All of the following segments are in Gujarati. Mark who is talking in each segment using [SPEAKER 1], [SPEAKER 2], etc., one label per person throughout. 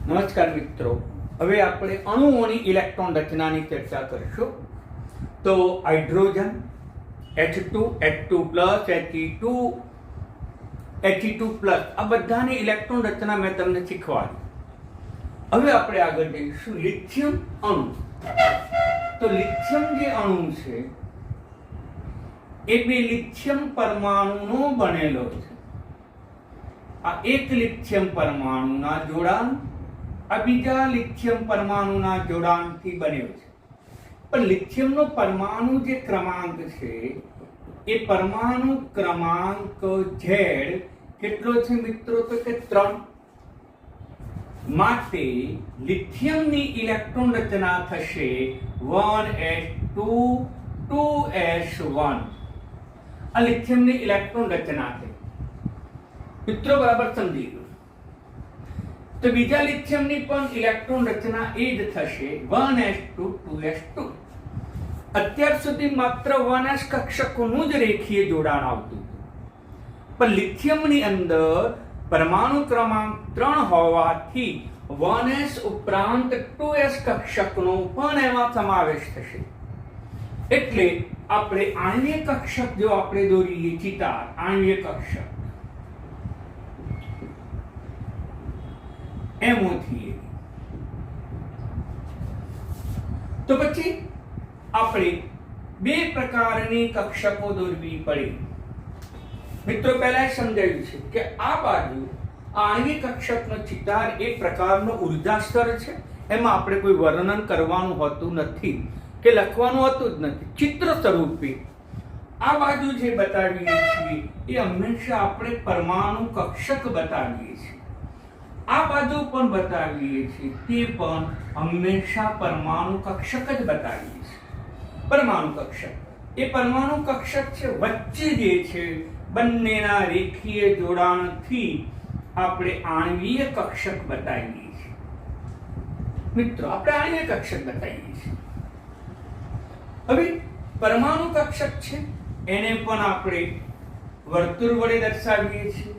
[SPEAKER 1] નમસ્કાર મિત્રો, હવે આપણે અણુઓની ઇલેક્ટ્રોન રચનાની ચર્ચા કરીશું. તો હાઇડ્રોજન H2 H2+, He2 આ બધાની ઇલેક્ટ્રોન રચના મેં તમને શીખવાડી. હવે આપણે આગળ જઈશું લિથિયમ અણુ. તો લિથિયમ જે અણુ છે એ બે લિથિયમ પરમાણુનો બનેલો છે. આ એક લિથિયમ પરમાણુના જોડાણ આ બીજા લિથિયમ પરમાણુના જોડાણથી બન્યો છે. પણ લિથિયમનો પરમાણુ જે ક્રમાંક છે એ પરમાણુ ક્રમાંક Z કેટલો છે મિત્રો? તો કે 3. માટે લિથિયમની ઇલેક્ટ્રોન રચના થશે 1s2 2s1. આ લિથિયમની ઇલેક્ટ્રોન રચના છે મિત્રો, બરાબર સમજી ગયો. તો બીજા લિથિયમની પણ ઇલેક્ટ્રોન રચના એ જ થશે 1s2 2s2. અત્યાર સુધી માત્ર 1s કક્ષકોનું જ રેખીય જોડાણ આવતું હતું, પણ લિથિયમની અંદર પરમાણુ ક્રમાંક 3 હોવાથી 1s ઉપરાંત 2s કક્ષકનો પણ એમાં સમાવેશ થશે. એટલે આપણે આણ્વીય કક્ષક જો આપણે દોરીએ ચિતાર આણ્વીય કક્ષક એમોથી, તો પછી આપણે બે પ્રકારની કક્ષકો દોરવી પડે. મિત્રો પહેલા સમજાવ્યું છે કે આ બાજુ આણ્વીય કક્ષકનો ચિતાર એક પ્રકારનો ઉર્જા સ્તર છે. એમાં આપણે કોઈ વર્ણન કરવાનું હોતું નથી કે લખવાનું હોતું જ નથી. ચિત્ર સ્વરૂપે આ બાજુ જે બતાવીએ છીએ એ હંમેશા આપણે પરમાણુ કક્ષક બતાવીએ છીએ. આ બાજુ પણ બતાવીએ છીએ તે પણ હંમેશા પરમાણુ કક્ષક જ બતાવીએ છીએ. પરમાણુ કક્ષક એ પરમાણુ કક્ષક છે, વચ્ચે જે છે બંનેના રેખીય જોડાણથી આપણે આણ્વીય કક્ષક બતાવીએ છીએ. મિત્રો આપણે આણ્વીય કક્ષક બતાવીએ છીએ. હવે પરમાણુ કક્ષક છે એને પણ આપણે વર્તુળ વડે દર્શાવીએ છીએ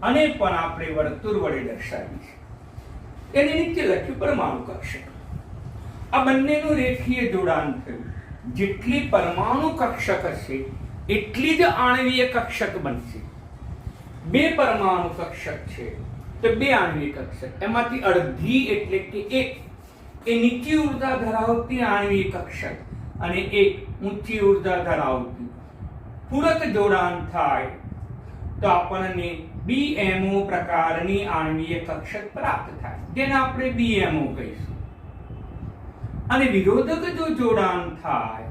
[SPEAKER 1] અને પણ આપણે વર્તુળ વડે દર્શાવીએ છીએ. એની નીચે લખ્યું પરમાણુ કક્ષક. આ બંનેનું રેખીય જોડાણ થયું. જેટલી પરમાણુ કક્ષક હશે એટલી જ આણ્વીય કક્ષક બનશે. બે પરમાણુ કક્ષક છે તો બે આણ્વીય કક્ષક, એમાંથી અડધી એટલે કે એક એ નીચી ઉર્જા ધરાવતી આણ્વીય કક્ષક અને એક ઊંચી ઉર્જા ધરાવતી. પૂરક જોડાણ થાય તો આપણને BMO પ્રકારની આણ્વીય કક્ષક પ્રાપ્ત થાય, જેને આપણે BMO કહીશું. અને વિરોધક જો જોડાણ થાય,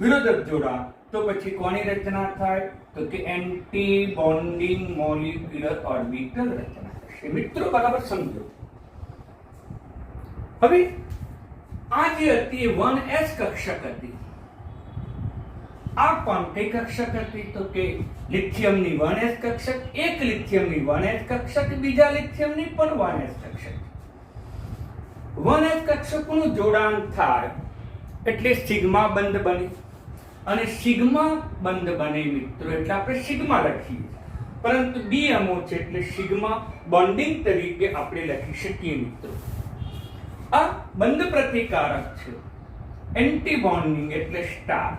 [SPEAKER 1] વિરોધક જોડાણ, તો પછી કોની રચના થાય? તો કે એન્ટી બોન્ડિંગ મોલિક્યુલર ઓર્બિટલ રચના થશે. મિત્રો બરાબર સમજો. હવે આ જે હતી 1s કક્ષક હતી, આ પણ કઈ કક્ષક હતી? તો કે લિથિયમની 1s કક્ષક. એક લિથિયમની 1s કક્ષક, બીજા લિથિયમની પણ 1s કક્ષક. 1s કક્ષકોનું જોડાણ થાય એટલે સિગ્મા બંધ બને, અને સિગ્મા બંધ બને મિત્રો એટલે આપણે સિગ્મા લખીએ. પરંતુ BMO છે એટલે સિગ્મા બોન્ડિંગ તરીકે આપણે લખી શકીએ મિત્રો. આ બંધ પ્રતિકારક છે. એન્ટી બોન્ડિંગ એટલે સ્ટાર.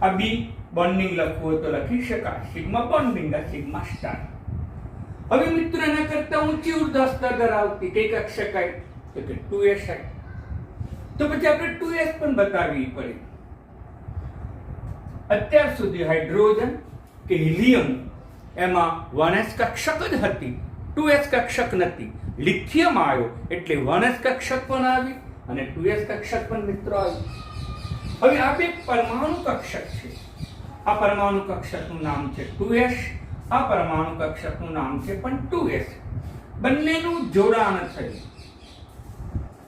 [SPEAKER 1] આ બી બોન્ડિંગ લખવું હોય તો લખી શકાય, સિગ્મા બોન્ડિંગ આ સિગ્મા સ્ટાર. હવે મિત્રો એના કરતા ઊંચી ઉર્જા સ્તર ધરાવતી કઈ કક્ષક આવી? તો કે 2s આવી. તો પછી આપણે 2s પણ બતાવવી પડે. અત્યાર સુધી હાઇડ્રોજન કે હિલિયમ એમાં 1s કક્ષક જ હતી, 2s કક્ષક નથી. લિથિયમ આવ્યો એટલે 1s કક્ષક પણ આવી અને 2s કક્ષક પણ મિત્રો આવી. હવે આ બે પરમાણુ કક્ષક છે. આ પરમાણુ કક્ષકનું નામ છે 2s, આ પરમાણુ કક્ષકનું નામ છે પણ 2s. બંનેનું જોડાણ થયું.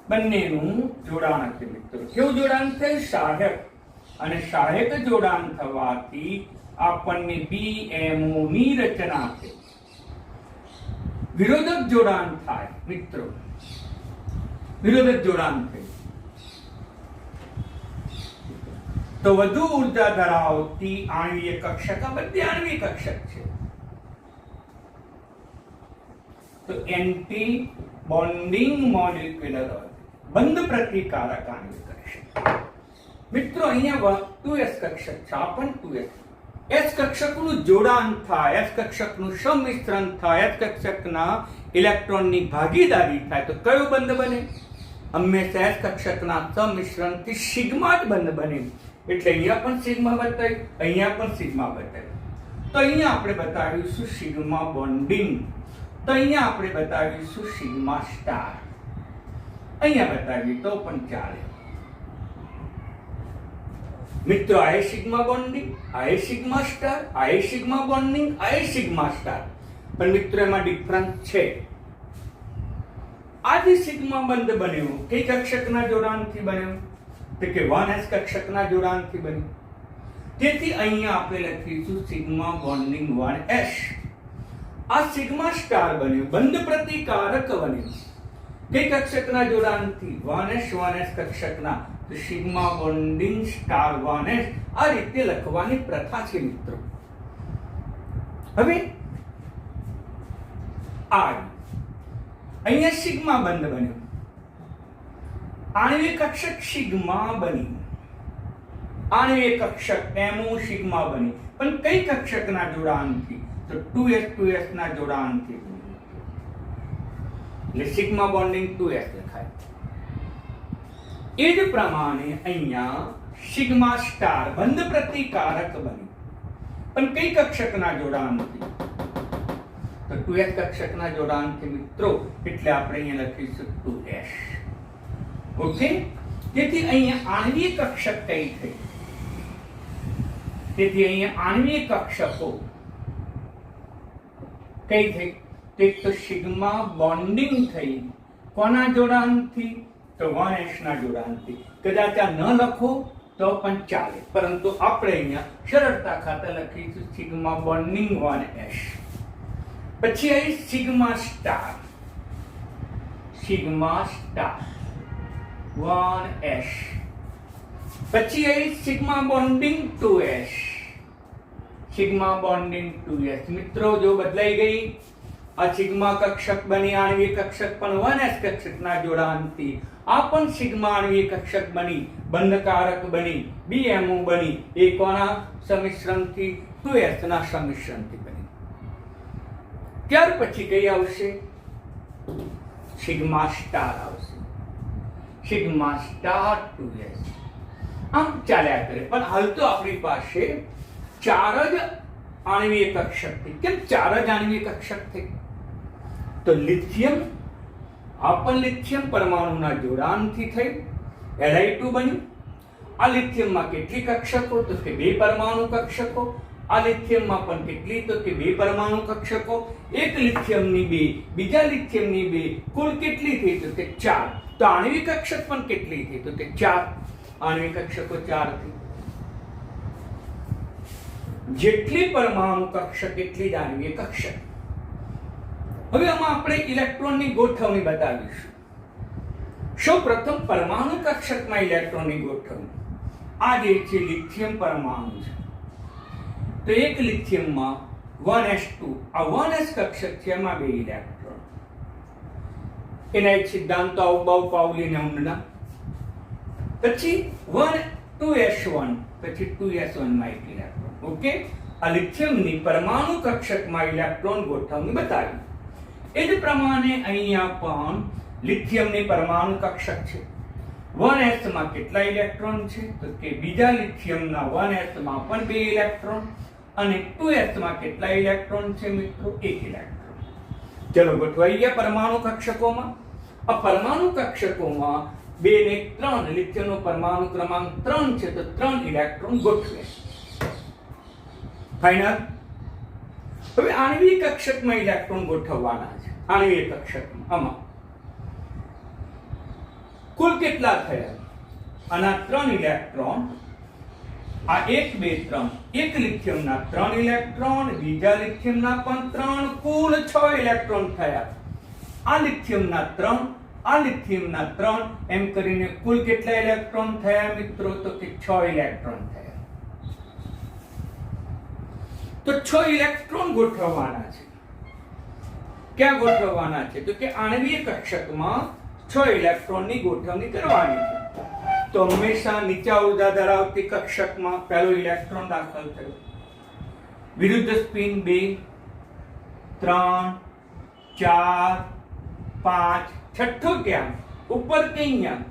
[SPEAKER 1] બંનેનું જોડાણ છે મિત્રો. કેવું જોડાણ થયું? સહાયક. અને સહાયક જોડાણ થવાથી આપણને BMO ની રચના છે. વિરોધક જોડાણ થાય મિત્રો, વિરોધક જોડાણ થાય તો વધુ ઉર્જા ધરાવતી આણ્વીય કક્ષક, આ બધી આણ્વીય કક્ષક છે. તો એન્ટી બોન્ડિંગ મોલિક્યુલર બંધ પ્રતિકારક આણ્વિક કક્ષક. મિત્રો અહીંયા 2s કક્ષક છે, આ પણ 2s. s કક્ષકનું જોડાણ થાય, s કક્ષકનું સંમિશ્રણ થાય, s કક્ષકના ઇલેક્ટ્રોનની ભાગીદારી થાય તો કયો બંધ બને? હંમેશા s કક્ષકના સંમિશ્રણથી સિગ્મા જ બંધ બને. એટલે અહીંયા પણ સિગ્મા બતાવ્યું, અહીંયા પણ સિગ્મા બતાવ્યું. તો અહીંયા આપણે બતાવીશું સિગ્મા બોન્ડિંગ, તો અહીંયા આપણે બતાવીશું સિગ્મા સ્ટાર. અહીંયા બતાવીએ તો પણ ચાલે. મિત્રો આ સિગ્મા બોન્ડિંગ, આ સિગ્મા સ્ટાર, આ સિગ્મા બોન્ડિંગ, આ સિગ્મા સ્ટાર. પણ મિત્રો એમાં ડિફરન્સ છે. આ જે સિગ્મા બંધ બન્યો કઈ કક્ષકના જોડાણથી બન્યો? તો કે 1s કક્ષકના જોડાણથી બન્યો. તેથી અહીંયા આપણે લખીશું સિગ્મા બોન્ડિંગ 1s. આ સિગ્મા સ્ટાર બન્યો, બંધ પ્રતિકારક બન્યો કઈ કક્ષકના જોડાણથી? 1s કક્ષકના. તો સિગ્મા બોન્ડિંગ સ્ટાર 1s આ રીતે લખવાની પ્રથા છે મિત્રો. હવે આ અહીંયા સિગ્મા બંધ બન્યો, આણ્વિક કક્ષક સિગ્મા બની, આણ્વિક કક્ષક એમો સિગ્મા બની. પણ કઈ કક્ષકના જોડાણથી? તો 2s ના જોડાણથી. એટલે સિગ્મા બોન્ડિંગ 2s લખાય. એ જ પ્રમાણે અહીંયા સિગ્મા સ્ટાર બંધ પ્રતિકારક બની, પણ કઈ કક્ષકના જોડાણથી? તો 2s કક્ષકના જોડાણથી મિત્રો. એટલે આપણે અહીંયા લખીશું 2s. ઓકે. તેથી અહીંયા આણ્વિક કક્ષક કઈ થઈ? તેથી અહીંયા આણ્વિક કક્ષકો કઈ થઈ? એક તો સિગ્મા બોન્ડિંગ થઈ. કોના જોડાણથી? તો 1s ના જોડાણથી. કદાચ આ ન લખો તો પણ ચાલે, પરંતુ આપણે અહીંયા સરળતા ખાતર લખીશું સિગ્મા બોન્ડિંગ 1s. પછી આવી sigma star, sigma star 1s. પછી આવી sigma bonding 2s, sigma bonding 2s. મિત્રો જો બદલાઈ ગઈ. આ સિગ્મા કક્ષક બની, આણ્વિક કક્ષક પણ 1s કક્ષકના જોડાણથી. આ પણ સિગ્મા આણ્વિક કક્ષક બની, બંધકારક બની, BMO બની. એ કોના સંમિશ્રણથી? 2s ના સંમિશ્રણથી બની. ત્યાર પછી કઈ આવશે? સિગ્મા સ્ટાર આવશે, સિગ્મા સ્ટાર 2s. આમ ચાલ્યા કરે. પણ હાલ તો આપણી પાસે 4 જ આણ્વિક કક્ષક થઈ. કેમ 4 જ આણ્વિક કક્ષક થઈ? તો લિથિયમ, આ પણ લિથિયમ પરમાણુના જોડાણથી થઈ Li2 બન્યું. આ લિથિયમમાં કેટલી કક્ષકો? તો કે 2 પરમાણુ કક્ષકો. આ લિથિયમમાં પણ કેટલી? તો કે 2 પરમાણુ કક્ષકો. એક લિથિયમની 2, બીજા લિથિયમની 2, કુલ કેટલી થઈ? તો કે 4. તો આણ્વિક કક્ષક પણ કેટલી થઈ? તો કે 4. આણ્વિક કક્ષકો 4 થઈ. જેટલી પરમાણુ કક્ષક એટલી જ આણ્વિક કક્ષક. હવે આમાં આપણે ઇલેક્ટ્રોનની ગોઠવણી બતાવીશું. સૌપ્રથમ પરમાણુ કક્ષકમાં ઇલેક્ટ્રોનની ગોઠવણી. આ જે છે લિથિયમ પરમાણુ છે. તો એક લિથિયમમાં 1s2, આ 1s કક્ષક છે, એમાં 2 ઇલેક્ટ્રોન. એના એક સિદ્ધાંતો આવું પાઉલીને ઊંડના. પછી 2s1, પછી 2s1 માં એક ઇલેક્ટ્રોન. ઓકે. આ લિથિયમની પરમાણુ કક્ષકમાં ઇલેક્ટ્રોન ગોઠવણી બતાવી. એ જ પ્રમાણે અહીંયા પણ લિથિયમની પરમાણુ કક્ષક છે. 1s માં કેટલા ઇલેક્ટ્રોન છે? તો કે બીજા લિથિયમના 1s માં પણ 2 ઇલેક્ટ્રોન. અને 2s માં કેટલા ઇલેક્ટ્રોન છે મિત્રો? 1 ઇલેક્ટ્રોન. ચલો ગોઠવાઈ ગયા પરમાણુ કક્ષકોમાં. આ પરમાણુ કક્ષકોમાં 2 ને 3, લિથિયમનો પરમાણુ ક્રમાંક 3 છે, તો 3 ઇલેક્ટ્રોન ગોઠવે. ફાઇનલ. હવે આણ્વિક કક્ષકમાં ઇલેક્ટ્રોન ગોઠવવાના છે. આણ્વિક કક્ષકમાં આમાં કુલ કેટલા થયા? આના 3 ઇલેક્ટ્રોન. આ 1 2 3, એક લિથિયમના 3 ઇલેક્ટ્રોન, બીજા લિથિયમના પણ 3, કુલ 6 ઇલેક્ટ્રોન થયા. આ લિથિયમના 3, આ લિથિયમના 3, એમ કરીને કુલ કેટલા ઇલેક્ટ્રોન થયા મિત્રો? તો કે 6 ઇલેક્ટ્રોન થયા. તો 6 ઇલેક્ટ્રોન ગોઠવવાના છે. ક્યાં ગોઠવવાના છે? તો કે આણ્વીય કક્ષકમાં 6 ઇલેક્ટ્રોનની ગોઠવણી કરવાની છે. તો હંમેશા નીચા ઉર્જા ધરાવતી કક્ષકમાં પહેલો ઇલેક્ટ્રોન દાખલ થયો, વિરુદ્ધ સ્પિન 2, 3, 4, 5, છઠ્ઠો ક્યાં? ઉપર કે અહીંયા?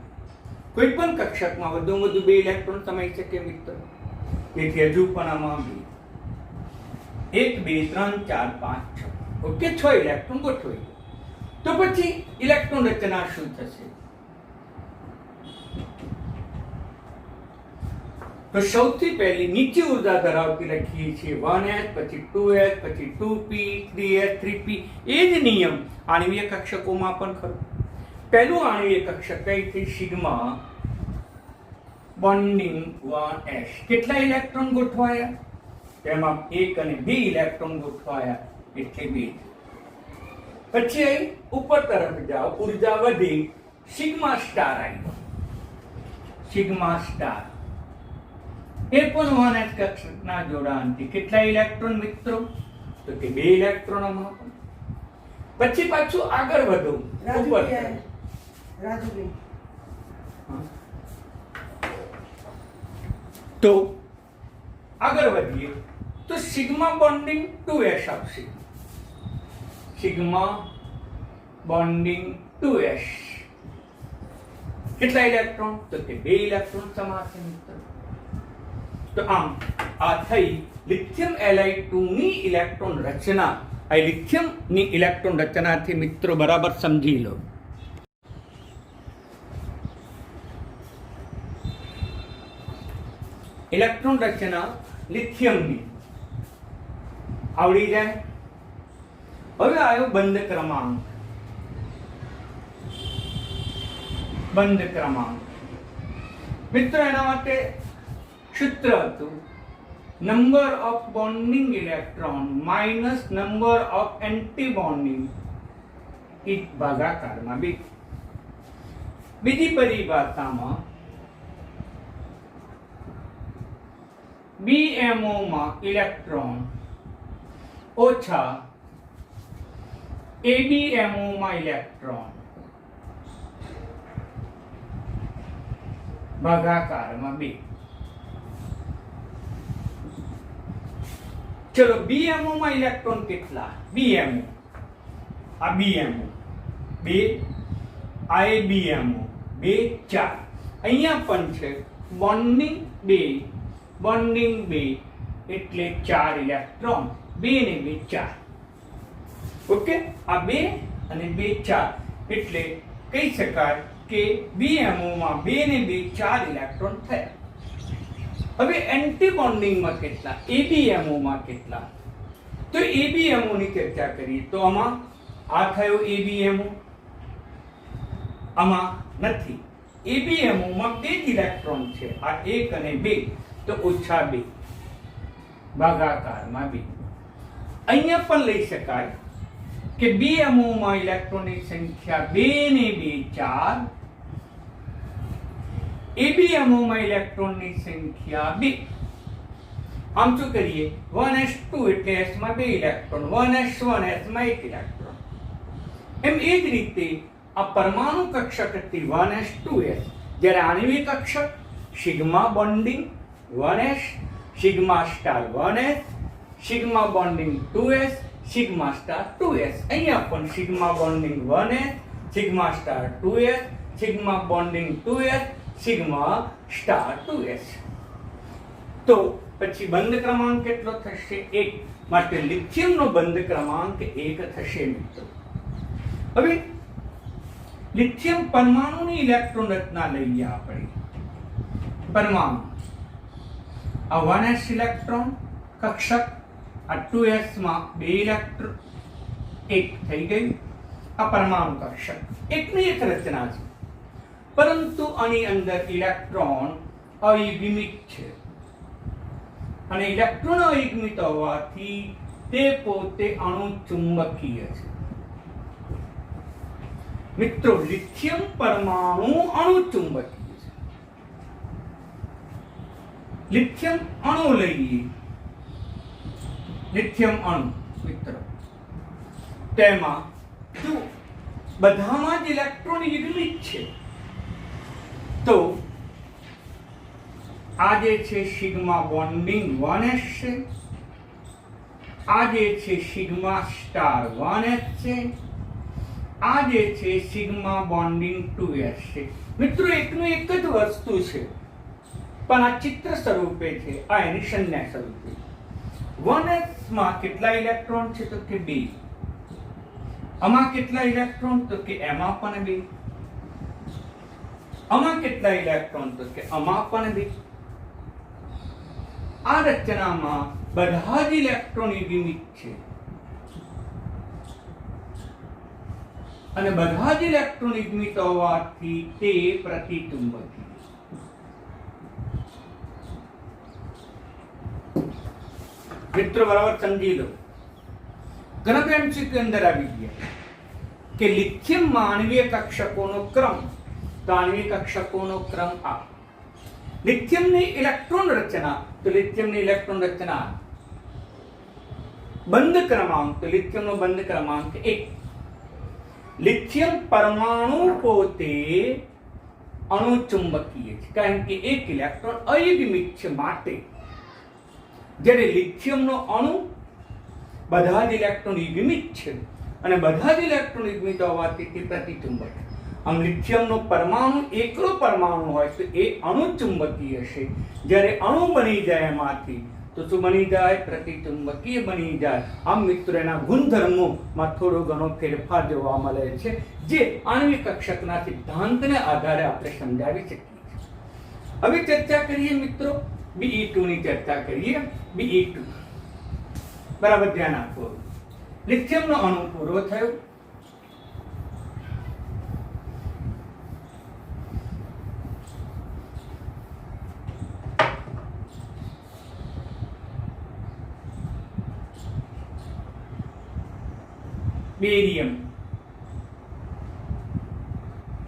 [SPEAKER 1] કોઈ પણ કક્ષકમાં વધુમાં વધુ 2 ઇલેક્ટ્રોન સમાઈ શકે મિત્રો. તેથી હજુ પણ આમાં 1, 2, 3, 4, 5, 6. ઓકે, 6 ઇલેક્ટ્રોન ગોઠવાઈ. તો પછી ઇલેક્ટ્રોન રચના શું થશે? તો સૌથી પહેલી નીચી ઉર્જા ધરાવતી લખીએ છીએ 1s, પછી 2s, પછી 2p, 3s, 3p. એ જ નિયમ આણ્વીય કક્ષકોમાં પણ ખરો. પહેલું આણ્વીય કક્ષક કઈ છે? Sigma bonding 1s. કેટલા ઇલેક્ટ્રોન ગોઠવાયા? તેમાં 1 અને 2 ઇલેક્ટ્રોન ગોઠવાયા, એટલે 2. પછી અહીં ઉપર તરફ જાઓ, ઉર્જા વધી, સિગ્મા સ્ટાર આવ્યો. સિગ્મા સ્ટાર એ પણ 1s કક્ષકના જોડાણથી કેટલા ઇલેક્ટ્રોન મિત્રો? તો કે 2 ઇલેક્ટ્રોન આમાં. પછી પાછું આગળ વધો, ઉપર તો આગળ વધીએ તો સિગ્મા બોન્ડિંગ 2s આવશે. સિગ્મા બોન્ડિંગ 2s કેટલા ઇલેક્ટ્રોન? તો કે 2 ઇલેક્ટ્રોન સમાશે મિત્રો. તો આમ આ થઈ લિથિયમ Li2 ની ઇલેક્ટ્રોન રચના. આ લિથિયમ ની ઇલેક્ટ્રોન રચનાથી મિત્રો બરાબર સમજી લો. ઇલેક્ટ્રોન રચના લિથિયમની આવડી જાય. હવે આવ્યો બંધ ક્રમાંક. બંધ ક્રમાંક મિત્રો એના માટે સૂત્ર હતું number of bonding electron minus number of anti bonding each ભાગાકારમાં 2. બીજી પરિભાષામાં BMO માં ઇલેક્ટ્રોન ઓછા ABMO માં ઇલેક્ટ્રોન ભાગાકારમાં 2. ચલો BMO માં ઇલેક્ટ્રોન કેટલા? BMO આ BMO 2, આ BMO 2, 4. અહીંયા પણ છે બોન્ડિંગ 2, બોન્ડિંગ 2 એટલે 4 ઇલેક્ટ્રોન. 2 ને 2 4. ઓકે, આ 2 અને 2 4 એટલે કહી શકાય કે BMO માં 2 ને 2 4 ઇલેક્ટ્રોન થયા. હવે એન્ટી બોન્ડિંગ માં કેટલા? ABMO માં કેટલા? તો ABMO ની ચર્ચા કરીએ તો આમાં આ થયો ABMO, આમાં નથી. ABMO માં 2 ઇલેક્ટ્રોન છે, આ 1 અને 2 તો ઓછા 2 ભાગાકારમાં 2. અહીંયા પણ લઈ શકાય કે BMO માં ઇલેક્ટ્રોનની સંખ્યા 2 ને 2 4, ABMO માં ઇલેક્ટ્રોનની સંખ્યા 2. આમ શું કરીએ? 1s2 એટલે s માં 2 ઇલેક્ટ્રોન, 1s1 s માં 1 ઇલેક્ટ્રોન. એમ એ જ રીતે આ પરમાણુ કક્ષક હતી 1s2s, જ્યારે આણ્વિક કક્ષક sigma bonding 1s, sigma star 1s, sigma bonding 2s, sigma star 2s. અહીંયા પણ sigma bonding 1s, sigma star 2s, sigma bonding 2s, sigma star 2s. તો પછી બંધ ક્રમાંક કેટલો થશે? 1. માટે લિથિયમનો બંધ ક્રમાંક 1 થશે મિત્રો. હવે લિથિયમ પરમાણુની ઇલેક્ટ્રોન રચના લઈએ આપણે. પરમાણુ આ 1s ઇલેક્ટ્રોન કક્ષક, આ 2s માં 2 ઇલેક્ટ્રોન, 1 થઈ ગયું. આ પરમાણુ કક્ષક એકની એક રચના છે, પરંતુ આની અંદર ઇલેક્ટ્રોન અયુગ્મિક છે અને ઇલેક્ટ્રોન અયુગ્મિત હોવાથી તે પોતે અણુચુંબકીય છે. મિત્રો લિથિયમ પરમાણુ અણુચુંબકીય છે. લિથિયમ અણુ લઈએ, લિથિયમ અણુ મિત્રો, તેમાં જો બધામાં જ ઇલેક્ટ્રોન યુનિટ છે, તો આ જે છે સિગ્મા બોન્ડિંગ 1s છે, આ જે છે સિગ્મા સ્ટાર 1s છે, આ જે છે સિગ્મા બોન્ડિંગ 2s છે. મિત્રો એકનું એક જ વસ્તુ છે, પણ આ ચિત્ર સ્વરૂપે છે, આ એની સંજ્ઞા સ્વરૂપે. 1s માં કેટલા ઇલેક્ટ્રોન છે? તો કે 2. આમાં કેટલા ઇલેક્ટ્રોન? તો કે એમાં પણ 2. આમાં કેટલા ઇલેક્ટ્રોન? તો કે આમાં પણ 2. આ રચનામાં બધા જ ઇલેક્ટ્રોન યુનિટ છે અને બધા જ ઇલેક્ટ્રોન યુનિટ હોવાથી તે પ્રતિચુંબકી. મિત્રો બરાબર સમજી લો. ઘણા એમસીક્યુ અંદર આવી ગયા કે લિથિયમમાં આણ્વીય કક્ષકોનો ક્રમ, તો આણ્વીય કક્ષકોનો ક્રમ આ. લિથિયમની ઇલેક્ટ્રોન રચના, તો લિથિયમની ઇલેક્ટ્રોન રચના. બંધ ક્રમાંક, તો લિથિયમનો બંધ ક્રમાંક 1. લિથિયમ પરમાણુ પોતે અણુચુંબકીય છે, કારણ કે એક ઇલેક્ટ્રોન અયુગ્મિક છે, માટે જ્યારે લિથિયમનો અણુ બધા જ ઇલેક્ટ્રોન યુગ્મિક છે અને બધા જ ઇલેક્ટ્રોન યુગ્મિત હોવાથી તે પ્રતિચુંબક. આમ લિથિયમનો પરમાણુ એકલો પરમાણુ હોય તો એ અણુચુંબકીય છે, જ્યારે અણુ બની જાય એમાંથી તો શું બની જાય? પ્રતિચુંબકીય બની જાય. આમ મિત્રો એના ગુણધર્મોમાં થોડો ઘણો ફેરફાર જોવા મળે છે, જે આણ્વિક કક્ષકના સિદ્ધાંતને આધારે આપણે સમજાવી શકીએ છીએ. હવે ચર્ચા કરીએ મિત્રો Be2 ની ચર્ચા કરીએ. Be2 બરાબર ધ્યાન આપો. લિથિયમનો અણુ પૂરો થયો.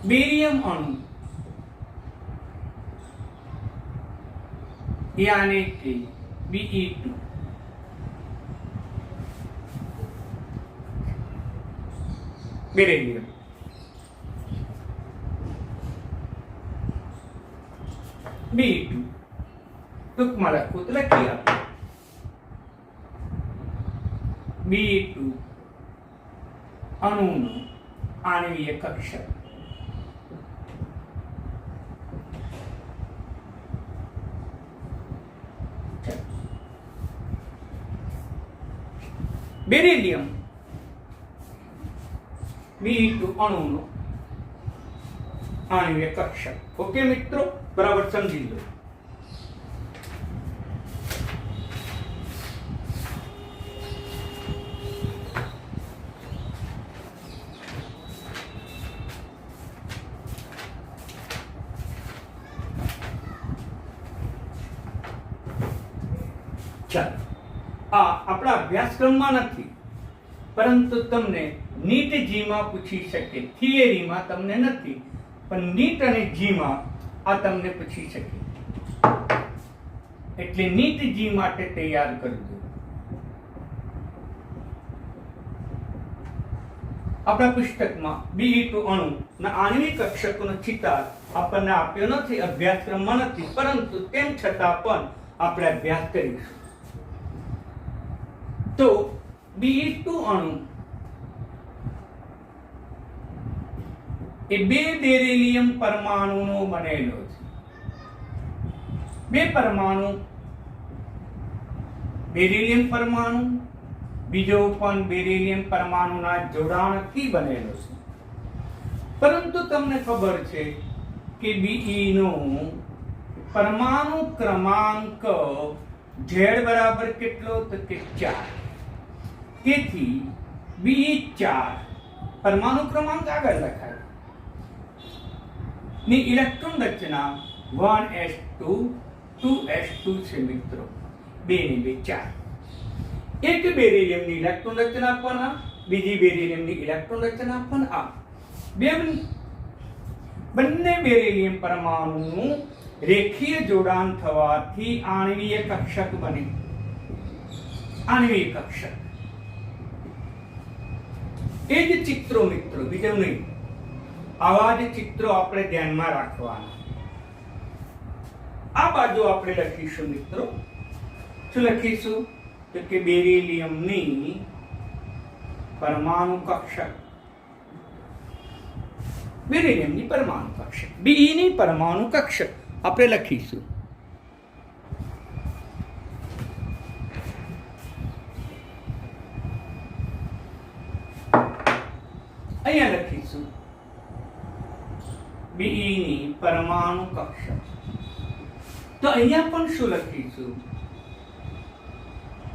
[SPEAKER 1] બેરિયમ અણુ यानी कि Be2. बेरिलियम Be2 ટૂંકમાં લખવું તો લખી આપો. Be2 અણુનું આણ્વીય કક્ષક. બેરિલિયમ Be2 અણુનો આણ્વીય કક્ષક. ઓકે મિત્રો, બરાબર સમજી લો. ચાલો, આ આપણા અભ્યાસક્રમમાં નથી, પરંતુ તમને નીટ જીમાં પૂછી શકે. થિયરીમાં તમને નથી, પણ નીટ અને જીમાં આ તમને પૂછી શકે. એટલે નીટ જી માટે તૈયાર કરજો. આપણા પુસ્તકમાં Be2 અણુના આણ્વિક કક્ષકોનો ચિતાર આપણને આપ્યો નથી, અભ્યાસક્રમમાં નથી, પરંતુ તેમ છતાં પણ આપણે અભ્યાસ કરીશું. તો Be2 અણુ એ 2 બેરિલિયમ પરમાણુનો બનેલો છે. 2 પરમાણુ, બેરિલિયમ પરમાણુ, બીજો પણ બેરિલિયમ પરમાણુના જોડાણથી બનેલો છે. પરંતુ તમને ખબર છે કે Be નો પરમાણુ ક્રમાંક Z બરાબર કેટલો? તો કે 4. તેથી Be4 પરમાણુ ક્રમાંક આગળ લખાય ની ઇલેક્ટ્રોન રચના 1s2 2s2 છે મિત્રો. 2 ને 2 4. એક બેરિલિયમની ઇલેક્ટ્રોન રચના પણ આ, બીજી બેરિલિયમની ઇલેક્ટ્રોન રચના પણ આ. બંને બેરિલિયમ પરમાણુનું રેખીય જોડાણ થવાથી આણ્વીય કક્ષક બને. આણ્વીય કક્ષક એ જ ચિત્રો મિત્રો, બીજું નહીં. આવા જ ચિત્રો આપણે ધ્યાનમાં રાખવાના. આ બાજુ આપણે લખીશું મિત્રો, શું લખીશું? તો કે બેરિલિયમની પરમાણુ કક્ષક, બેરિલિયમની પરમાણુ કક્ષક, Be ની પરમાણુ કક્ષક આપણે લખીશું. અહીંયા લખીશું Be ની પરમાણુ કક્ષક. તો અહીંયા પણ શું લખીશું?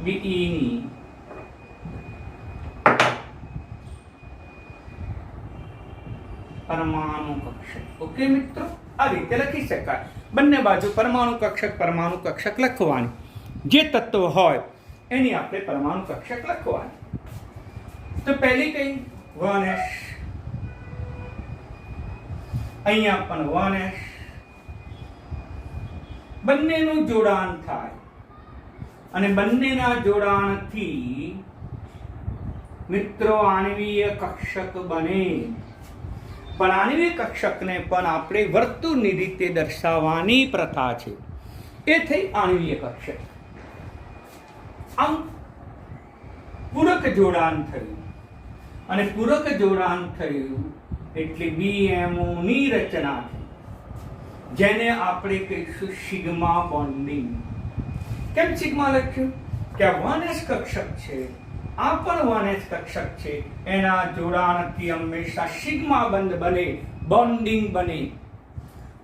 [SPEAKER 1] Be ની પરમાણુ કક્ષક. ઓકે મિત્રો, આ રીતે લખી શકાય. બંને બાજુ પરમાણુ કક્ષક લખવાની. જે તત્વ હોય એની આપણે પરમાણુ કક્ષક લખવાની. તો પહેલી કઈ 1s, અહીંયા પણ 1s. બંનેનું જોડાણ થાય અને બંનેના જોડાણથી મિત્રો આણ્વીય કક્ષક બને. પણ આણ્વીય કક્ષકને પણ આપણે વર્તુળની રીતે દર્શાવવાની પ્રથા છે. એ થઈ આણ્વીય કક્ષક. આમ પૂરક જોડાણ થયું અને પૂરક જોડાણ થયું એટલે BMO ની રચના થઈ, જેને આપણે કહીશું સિગ્મા બોન્ડિંગ. કેમ સિગ્મા લખ્યું? કે 1s કક્ષક છે, આ પણ 1s કક્ષક છે, એના જોડાણથી હંમેશા સિગ્મા બંધ બને, બોન્ડિંગ બને.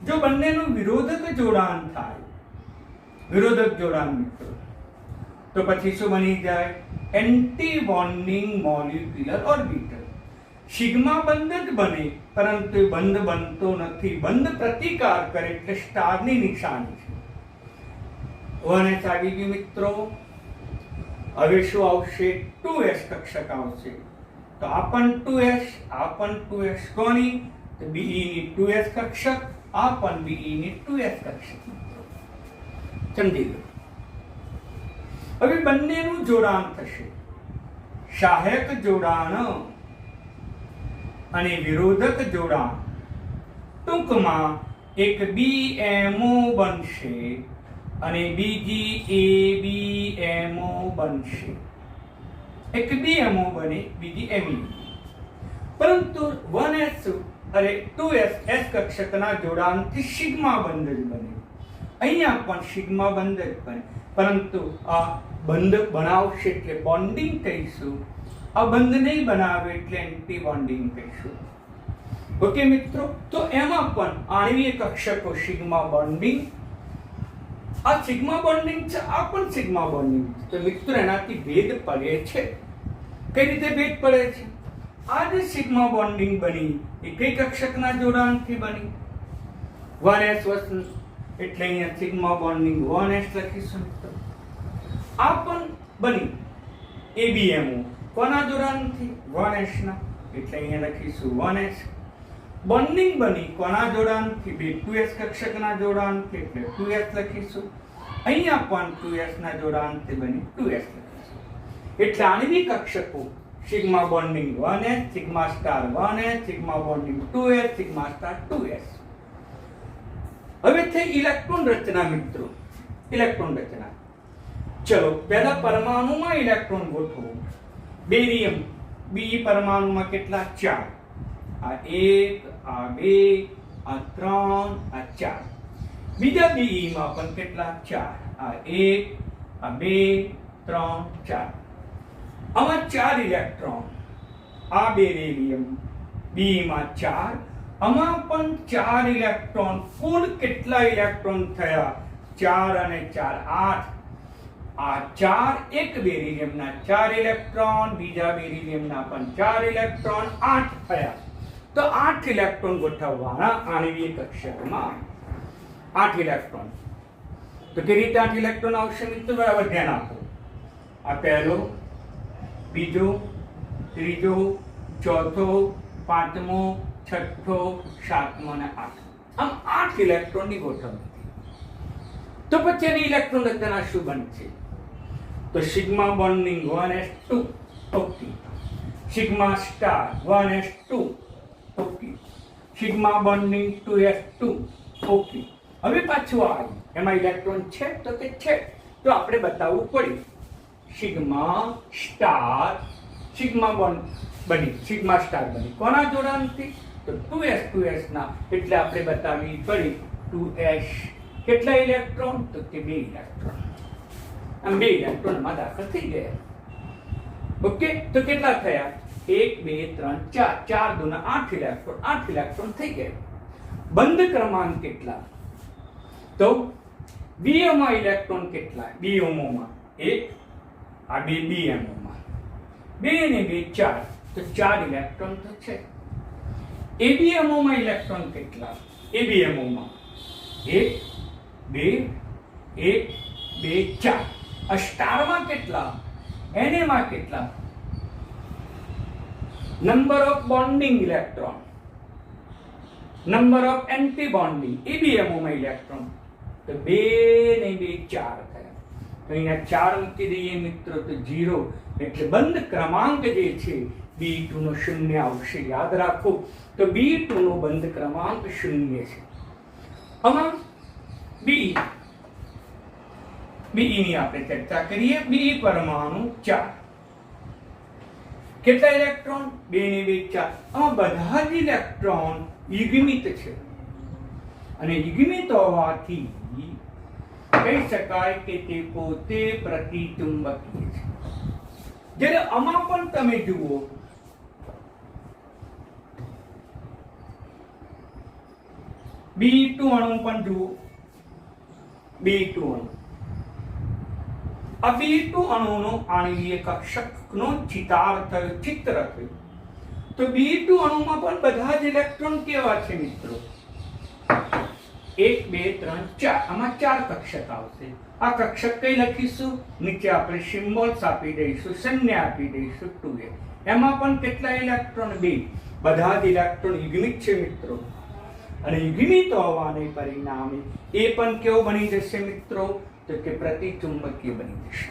[SPEAKER 1] જો બંનેનું વિરોધક જોડાણ થાય, વિરોધક જોડાણ મિત્રો, તો પછી શું બની જાય? Anti bonding molecular orbital. Sigma બંધ જ બને, પરંતુ બંધ બનતો નથી. બંધ પ્રતિકાર કરે એટલે સ્ટારની નિશાની છે. 1s આવી ગયું મિત્રો. હવે શું આવશે? 2s કક્ષક આવશે. તો આ પણ 2s, આ પણ 2s. કોની? તો Be ની 2s કક્ષક, આ પણ Be ની 2s કક્ષક. સમજી લો. હવે બંનેનું જોડાણ થશે, સહાયક જોડાણ અને વિરોધક જોડાણ. ટૂંકમાં એક BMO બનશે અને બીજી ABMO બનશે. એક BMO બને, બીજી ME. પરંતુ 1s અને 2s s કક્ષકના જોડાણથી સિગ્મા બંધ જ બને. અહીંયા પણ સિગ્મા બંધ જ બને, પરંતુ આ બંધ બનાવશે એટલે બોન્ડિંગ કહીશું. આ બંધ નહીં બનાવે એટલે એન્ટી બોન્ડિંગ કહીશું. ઓકે મિત્રો, તો એમાં પણ આણ્વીય કક્ષકો સિગ્મા બોન્ડિંગ. આ સિગ્મા બોન્ડિંગ છે, આ પણ સિગ્મા બોન્ડિંગ. તો મિત્રો એનાથી ભેદ પડે છે. કઈ રીતે ભેદ પડે છે? આ જે સિગ્મા બોન્ડિંગ બની એ કઈ કક્ષકના જોડાણથી બની? 1s વસ્તુ, એટલે અહીંયા સિગ્મા બોન્ડિંગ 1s લખીશું મિત્રો. આ પણ બની ABMO, કોના જોડાણથી? 1s ના, એટલે અહીંયા લખીશું 1s. બોન્ડિંગ બની કોના જોડાણથી? 2s કક્ષકના જોડાણથી, એટલે 2s લખીશું. અહીંયા પણ 2s ના જોડાણથી બની 2s લખીશું. એટલે આણ્વિક કક્ષકો sigma bonding 1s, sigma star 1s, sigma bonding 2s, sigma star 2s. હવે થઈ ઇલેક્ટ્રોન રચના મિત્રો. ઇલેક્ટ્રોન રચના. ચલો પહેલા પરમાણુમાં ઇલેક્ટ્રોન ગોઠવો. બેરિયમ B પરમાણુમાં કેટલા? 4. આ 1, આ 2, આ 3, આ 4. બીજા BE માં પણ કેટલા? 4. આ 1, આ 2, 3, 4. આમાં 4 ઇલેક્ટ્રોન. આ બેરિલિયમ B માં 4, આમાં પણ 4 ઇલેક્ટ્રોન. કુલ કેટલા ઇલેક્ટ્રોન થયા? 4 અને 4 8. આ 4 એક બેરિલિયમના 4 ઇલેક્ટ્રોન, બીજા બેરિલિયમના પણ 4 ઇલેક્ટ્રોન, 8 થયા. તો 8 ઇલેક્ટ્રોન ગોઠવવાના આણ્વીય કક્ષકમાં. 8 ઇલેક્ટ્રોન. તો કેવી રીતે 8 ઇલેક્ટ્રોન આવશે મિત્રો? બરાબર ધ્યાન આપો. આ પહેલો, બીજો, ત્રીજો, ચોથો, પાંચમો, છઠ્ઠો, સાતમો અને 8. આમ 8 ઇલેક્ટ્રોનની ગોઠવણી. તો પછી એની ઇલેક્ટ્રોન રચના શું બનશે? તો sigma bonding 1s2. Okay. Sigma star 1s2 okay, sigma bonding 2s2 okay. હવે પાછું આવ્યું, એમાં ઇલેક્ટ્રોન છે તો કે છે, તો આપણે બતાવવું પડે સિગ્મા સ્ટાર સિગ્મા બોન્ડ બની, સિગ્મા સ્ટાર બની કોના જોડાણથી? તો 2s ના, એટલે આપણે બતાવવી પડી 2s. કેટલા ઇલેક્ટ્રોન? તો કે 2 ઇલેક્ટ્રોન. આમ 2 ઇલેક્ટ્રોનમાં દાખલ થઈ ગયા. ઓકે, તો કેટલા થયા? 1 2 3 4, 4 દુના 8 ઇલેક્ટ્રોન, 8 ઇલેક્ટ્રોન થઈ ગયા. બંધ ક્રમાંક કેટલા? તો બીઓમાં ઇલેક્ટ્રોન કેટલા? બીઓમાં 1, આ 2 બીએમઓમાં 2 ને 2 4, તો 4 ઇલેક્ટ્રોન તો છે. એબીએમઓમાં ઇલેક્ટ્રોન કેટલા? એબીએમઓમાં 1 2 1 2 4. આ સ્ટારમાં કેટલા? એનએમાં કેટલા? Number of bonding electron, number of anti bonding એબીએમઓમાં ઇલેક્ટ્રોન, તો 2 ને 2 4 થયા. તો અહીંયા 4 મૂકી દઈએ મિત્રો તો 0, એટલે બંધ ક્રમાંક જે છે B2 નો 0 આવશે. યાદ રાખો, તો B2 નો બંધ ક્રમાંક 0 છે. આમાં BE ની આપણે ચર્ચા કરીએ. BE પરમાણુ 4. કેટલા ઇલેક્ટ્રોન? 2 ને 2 4. આમાં બધા જ ઇલેક્ટ્રોન યુગ્મિત છે, અને યુગ્મિત હોવાથી કહી શકાય કે તે પોતે પ્રતિચુંબકીય છે. જ્યારે આમાં પણ તમે જુઓ, B2 અણુ પણ જુઓ, B2 અણુ, આ B2 અણુનો આણ્વીય કક્ષકનો ચિતાર થયો, ચિત્ર થયું. તો B2 અણુમાં પણ બધા જ ઇલેક્ટ્રોન કેવા છે મિત્રો? 1 2 3 4. આમાં 4 કક્ષક આવશે. આ કક્ષક કઈ લખીશું? નીચે આપણે સિમ્બોલ્સ આપી દઈશું, સંજ્ઞા આપી દઈશું 2s. એમાં પણ કેટલા ઇલેક્ટ્રોન? 2. બધા જ ઇલેક્ટ્રોન યુગ્મિત છે મિત્રો, અને યુગ્મિત હોવાને પરિણામે એ પણ કેવો બની જશે મિત્રો? તો કે પ્રતિચુંબકીય બની જશે.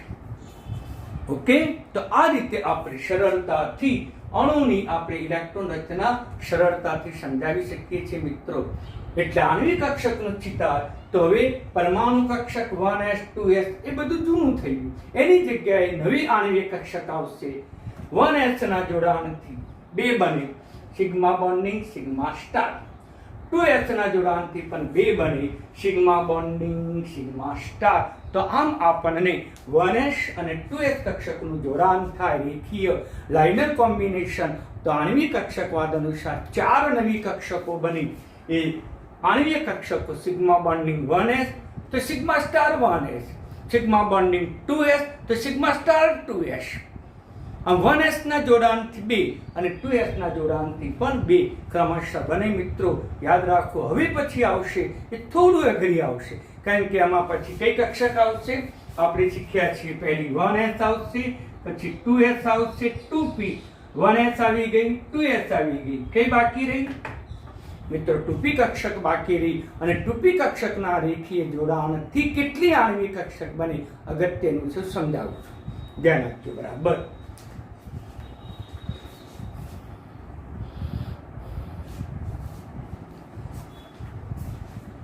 [SPEAKER 1] ઓકે, તો આ રીતે આપણે સરળતાથી અણુની આપણે ઇલેક્ટ્રોન રચના સરળતાથી સમજાવી શકીએ છીએ મિત્રો. એટલે આણ્વિક કક્ષકનો ચિતાર, તો હવે પરમાણુ કક્ષક 1s 2s એ બધું જૂનું થઈ ગયું. એની જગ્યાએ નવી આણ્વિક કક્ષક આવશે. 1s ના જોડાણથી 2 બને, sigma bonding sigma star. 2s ના જોડાણથી પણ 2 બને, સિગ્મા બોન્ડિંગ સિગ્મા સ્ટાર. તો આમ આપણને 1s અને 2s કક્ષકનું જોડાણ થાય, રેખીય લાઇનર કોમ્બિનેશન. તો આણ્વિક કક્ષકવાદ અનુસાર 4 નવી કક્ષકો બની. એ આણ્વીય કક્ષકો સિગ્મા બોન્ડિંગ 1s તો sigma star 1s, sigma bonding 2s તો સિગ્મા સ્ટાર 2s. આમ 1s ના જોડાણથી 2 અને 2s ના જોડાણથી પણ 2 ક્રમશઃ બને મિત્રો. યાદ રાખો, હવે પછી આવશે એ થોડું અઘરી આવશે, કારણ કે આમાં પછી કઈ કક્ષક આવશે? આપણે શીખ્યા છીએ પહેલી 1s આવશે, પછી 2s આવશે, 2p. 1s આવી ગઈ, 2s આવી ગઈ, કઈ બાકી રહી મિત્રો? 2p કક્ષક બાકી રહી. અને 2p કક્ષકના રેખીય જોડાણથી કેટલી આણ્વિક કક્ષક બને અગત્યનું છે, સમજાવું છું, ધ્યાન આપજો બરાબર.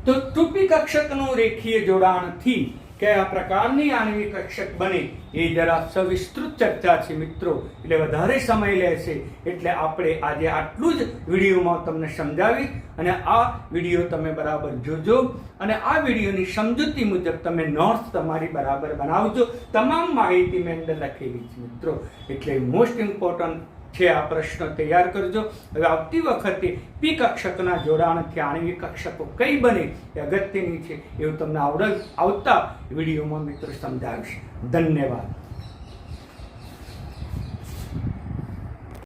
[SPEAKER 1] તો 2p કક્ષકનું રેખીય જોડાણથી કયા પ્રકારની આણ્વિક કક્ષક બને એ જરા સવિસ્તૃત ચર્ચા છે મિત્રો, એટલે વધારે સમય લેશે. એટલે આપણે આજે આટલું જ વિડીયોમાં તમને સમજાવી, અને આ વિડીયો તમે બરાબર જોજો, અને આ વિડીયોની સમજૂતી મુજબ તમે નોટ્સ તમારી બરાબર બનાવજો. તમામ માહિતી મેં અંદર લખેલી છે મિત્રો, એટલે મોસ્ટ ઇમ્પોર્ટન્ટ છે આ પ્રશ્ન તૈયાર કરજો. હવે આવતી વખતે પી કક્ષકના જોડાણથી આણ્વિક કક્ષકો કઈ બને એ અગત્યની છે, એવું તમને આવતા વિડીયોમાં મિત્રો સમજાવીશ. ધન્યવાદ.